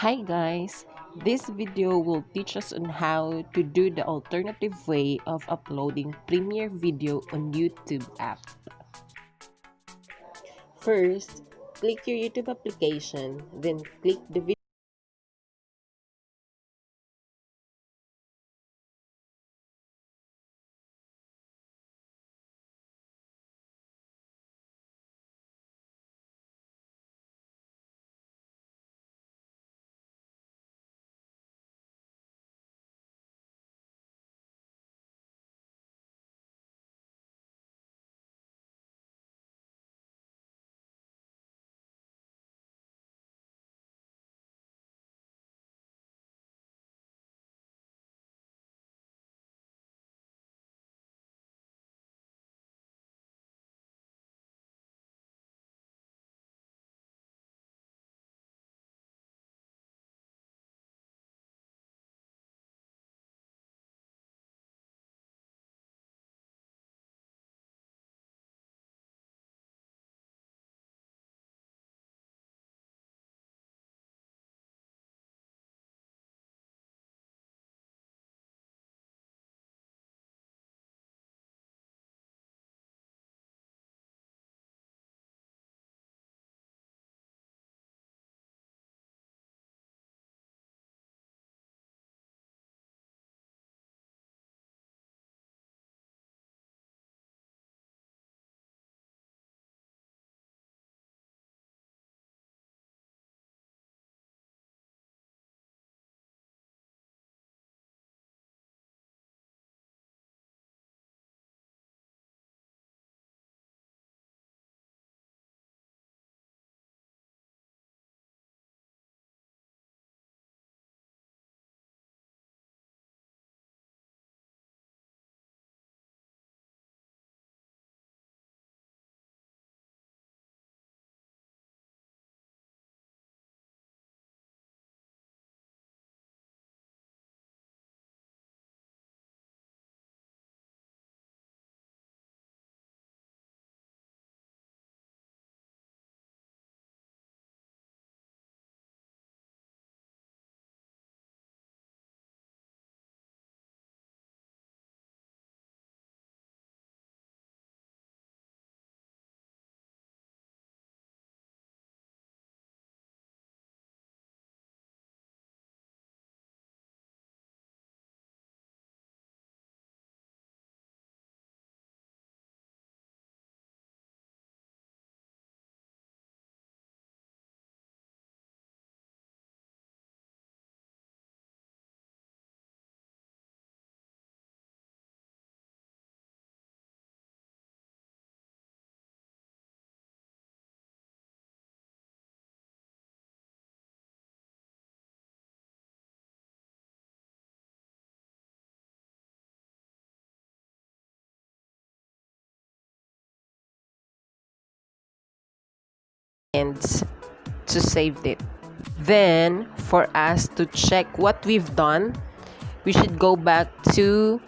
Hi guys, this video will teach us on how to do the alternative way of uploading Premiere Video on YouTube app. First, click your YouTube application, then click the video ends to save it. Then, for us to check what we've done, we should go back to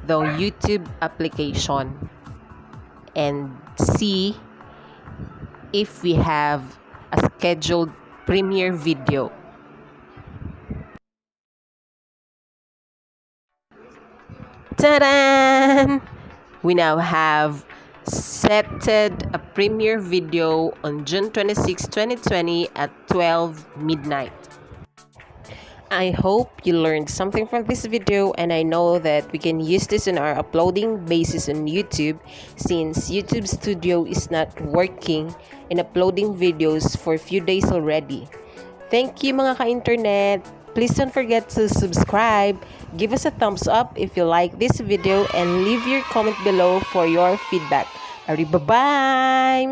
the YouTube application and see if we have a scheduled Premiere Video. Ta-da! We now have setted a Premiere Video on June 26, 2020 at 12 midnight. I hope you learned something from this video, and I know that we can use this in our uploading basis on YouTube since YouTube Studio is not working in uploading videos for a few days already. Thank you mga ka-internet! Please don't forget to subscribe, give us a thumbs up if you like this video, and leave your comment below for your feedback. Bye-bye!